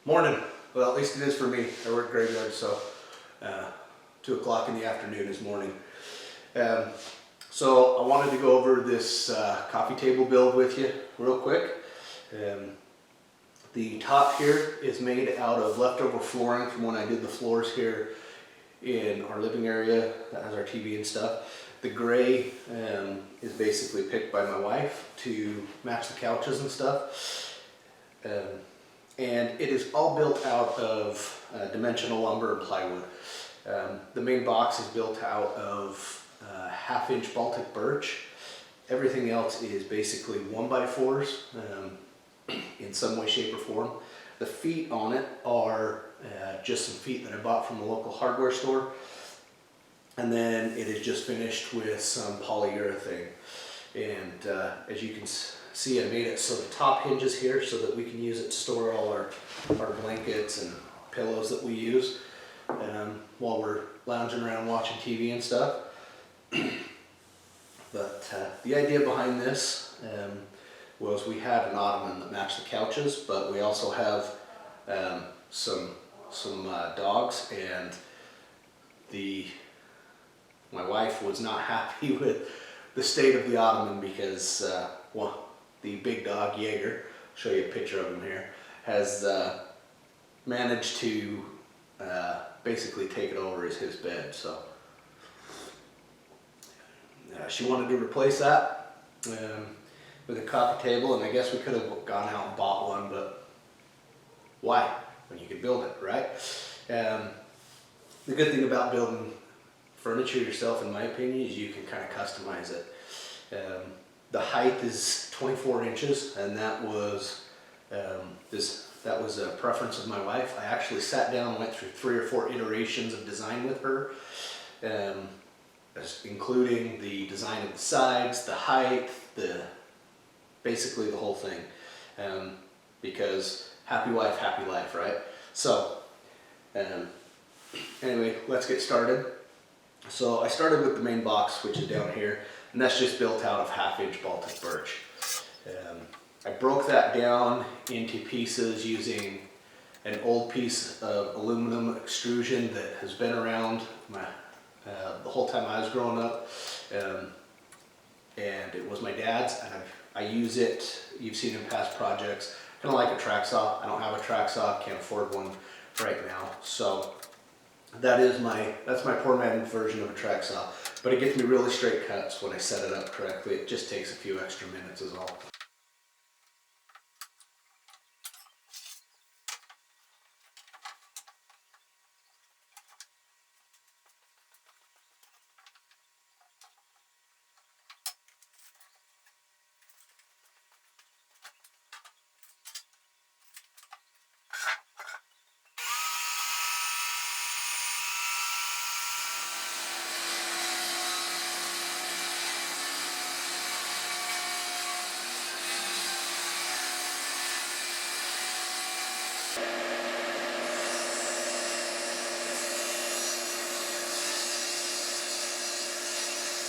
Morning. Well, at least it is for me. I work graveyard, so 2 o'clock in the afternoon is morning. So I wanted to go over this coffee table build with you real quick. The top here is made out of leftover flooring from when I did the floors here in our living area that has our TV and stuff. The gray is basically picked by my wife to match the couches and stuff. And it is all built out of dimensional lumber and plywood. The main box is built out of 1/2-inch Baltic birch. Everything else is basically 1x4s in some way, shape, or form. The feet on it are just some feet that I bought from the local hardware store. And then it is just finished with some polyurethane. And as you can see, I made it so the top hinges here so that we can use it to store all our blankets and pillows that we use while we're lounging around watching TV and stuff. But the idea behind this was we have an ottoman that matched the couches, but we also have some dogs, and my wife was not happy with the state of the ottoman because the big dog, Jaeger, I'll show you a picture of him here, has managed to basically take it over as his bed. So she wanted to replace that with a coffee table, and I guess we could have gone out and bought one, but why when you could build it, right? The good thing about building furniture yourself, in my opinion, is you can kind of customize it. The height is 24 inches, and that was a preference of my wife. I actually sat down and went through 3 or 4 iterations of design with her, including the design of the sides, the height, basically the whole thing. Because happy wife, happy life, right? So anyway, let's get started. So I started with the main box, which is down here, and that's just built out of 1/2-inch Baltic birch. I broke that down into pieces using an old piece of aluminum extrusion that has been around the whole time I was growing up, and it was my dad's, and I use it. You've seen in past projects, kind of like a track saw. I don't have a track saw, can't afford one right now, so that's my poor man's version of a track saw, but it gets me really straight cuts when I set it up correctly. It just takes a few extra minutes is all.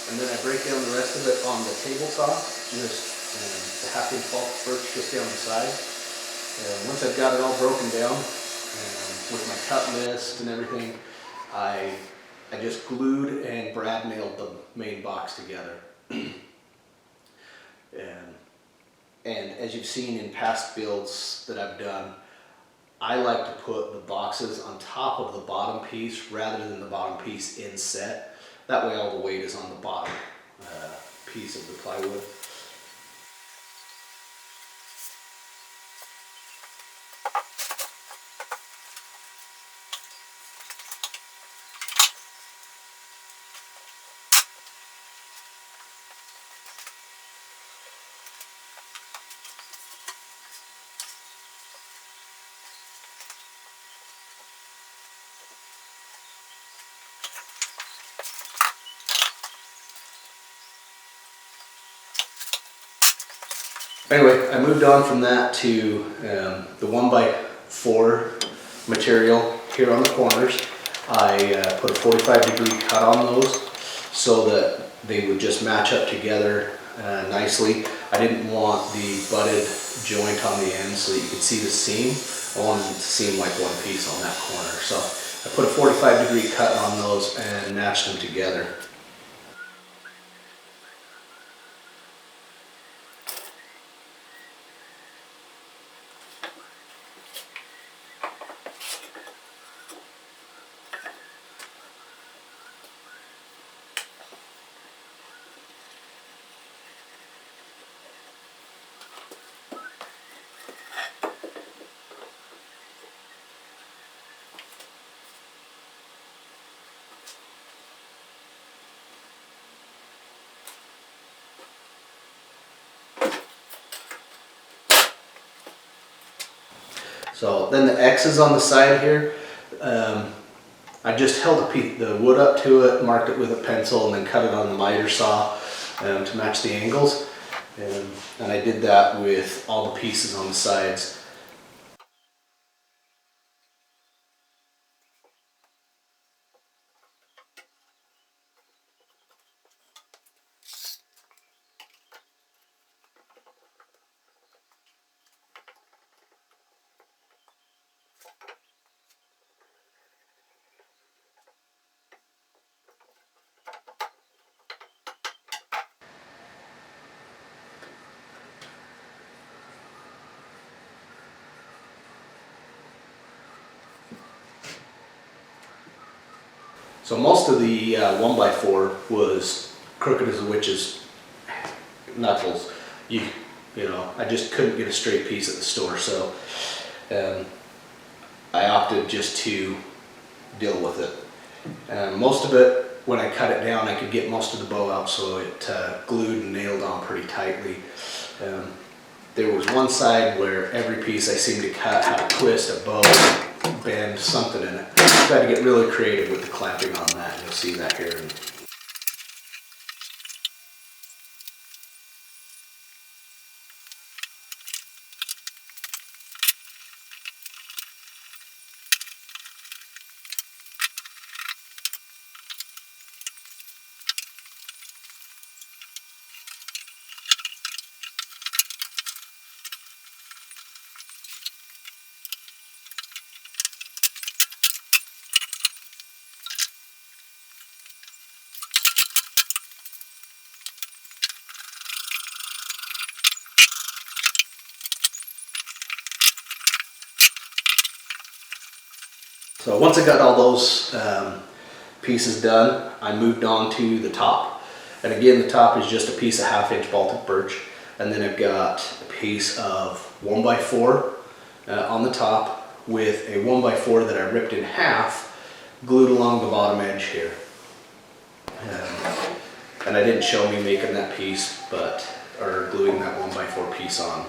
And then I break down the rest of it on the table saw, just the 1/2-inch Baltic birch just down the side. Once I've got it all broken down with my cut list and everything, I just glued and brad nailed the main box together. And as you've seen in past builds that I've done, I like to put the boxes on top of the bottom piece rather than the bottom piece inset. That way all the weight is on the bottom piece of the plywood. Anyway, I moved on from that to the 1x4 material here on the corners. I put a 45-degree cut on those so that they would just match up together nicely. I didn't want the butted joint on the end so that you could see the seam. I wanted it to seem like one piece on that corner. So I put a 45-degree cut on those and matched them together. So then the X's on the side here, I just held the wood up to it, marked it with a pencil, and then cut it on the miter saw to match the angles. And I did that with all the pieces on the sides. So most of the 1x4 was crooked as a witch's knuckles. You know, I just couldn't get a straight piece at the store, so I opted just to deal with it. Most of it, when I cut it down, I could get most of the bow out, so it glued and nailed on pretty tightly. There was one side where every piece I seemed to cut had a twist, a bow, bend, something in it. So I had to get really creative with the clamping on that. You'll see that here. So once I got all those pieces done, I moved on to the top. And again, the top is just a piece of 1/2 inch Baltic birch. And then I've got a piece of 1x4 on the top with a 1x4 that I ripped in half, glued along the bottom edge here. And I didn't show me making that piece, or gluing that 1x4 piece on.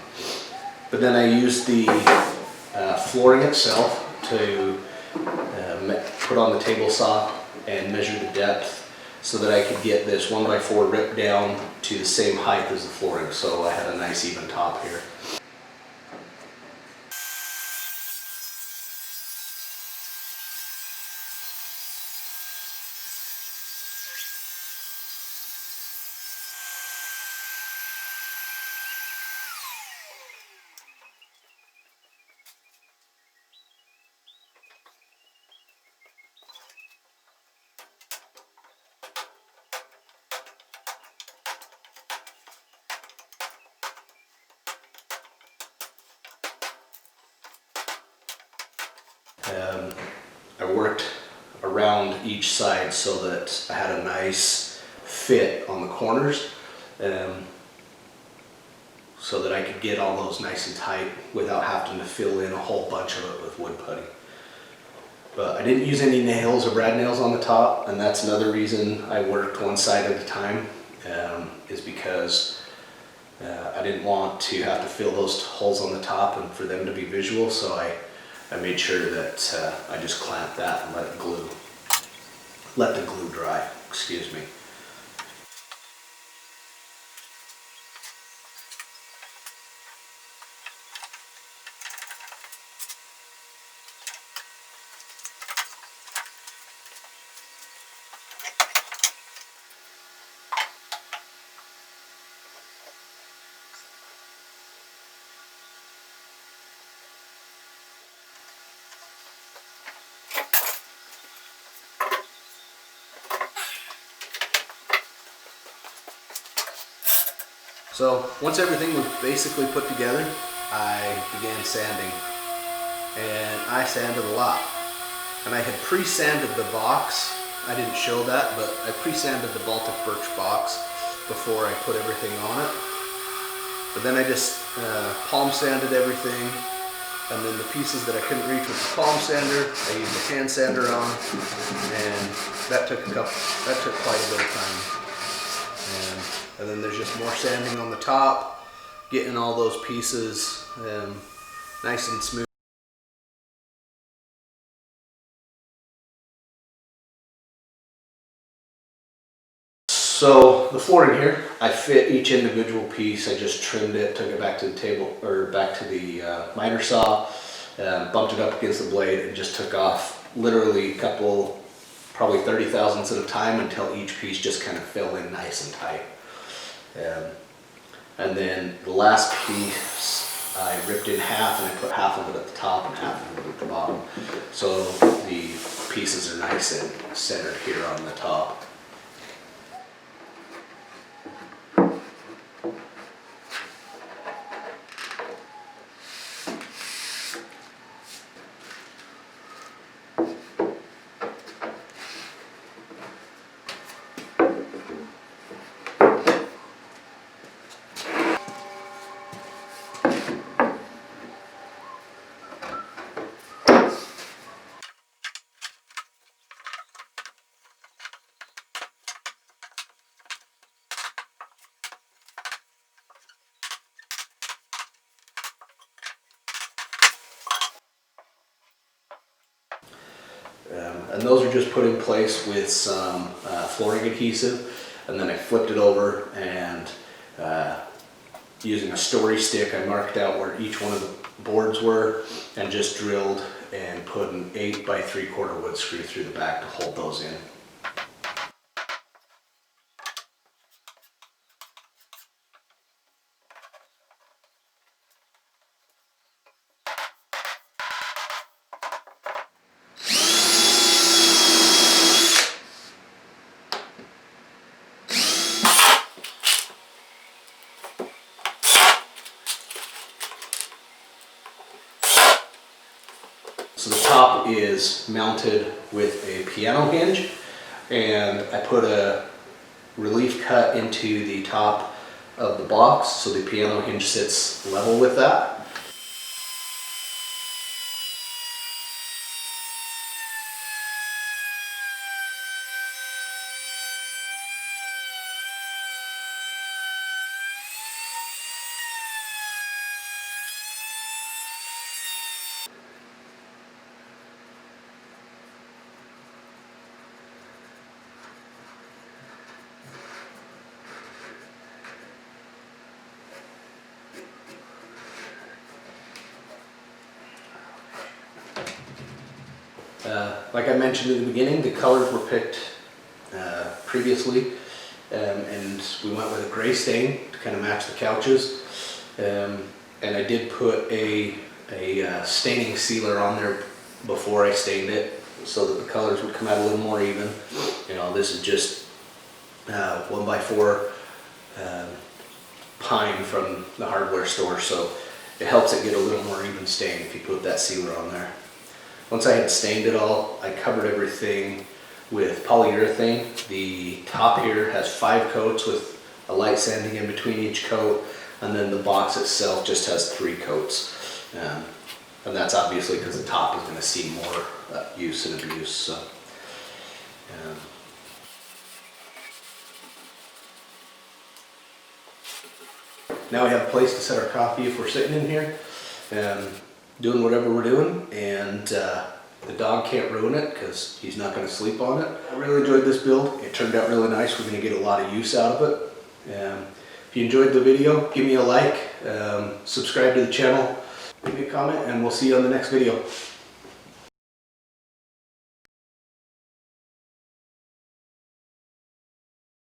But then I used the flooring itself to put on the table saw and measure the depth so that I could get this 1x4 ripped down to the same height as the flooring, so I had a nice even top here. I worked around each side so that I had a nice fit on the corners, so that I could get all those nice and tight without having to fill in a whole bunch of it with wood putty. But I didn't use any nails or brad nails on the top, and that's another reason I worked one side at a time, is because I didn't want to have to fill those holes on the top and for them to be visual, so I made sure that I just clamped that and let the glue dry, excuse me. So once everything was basically put together, I began sanding, and I sanded a lot. And I had pre-sanded the box. I didn't show that, but I pre-sanded the Baltic birch box before I put everything on it. But then I just palm sanded everything, and then the pieces that I couldn't reach with the palm sander, I used a hand sander on, and that took quite a bit of time. And then there's just more sanding on the top, getting all those pieces nice and smooth. So the flooring here, I fit each individual piece. I just trimmed it, took it back to the table, or back to the miter saw, bumped it up against the blade, and just took off literally a couple, probably 30 thousandths at a time until each piece just kind of fell in nice and tight. And then the last piece I ripped in half, and I put half of it at the top and half of it at the bottom. So the pieces are nice and centered here on the top. And those are just put in place with some flooring adhesive, and then I flipped it over, and using a story stick I marked out where each one of the boards were and just drilled and put an 8 by 3/4 wood screw through the back to hold those in. So the top is mounted with a piano hinge, and I put a relief cut into the top of the box so the piano hinge sits level with that. Like I mentioned in the beginning, the colors were picked previously, and we went with a gray stain to kind of match the couches. And I did put a staining sealer on there before I stained it, so that the colors would come out a little more even. You know, this is just 1x4 pine from the hardware store, so it helps it get a little more even stain if you put that sealer on there. Once I had stained it all, I covered everything with polyurethane. The top here has 5 coats with a light sanding in between each coat, and then the box itself just has 3 coats. And that's obviously because the top is going to see more use and abuse. So, now we have a place to set our coffee if we're sitting in here, doing whatever we're doing, and the dog can't ruin it because he's not going to sleep on it. I really enjoyed this build. It turned out really nice. We're going to get a lot of use out of it. If you enjoyed the video, give me a like, subscribe to the channel, leave me a comment, and we'll see you on the next video.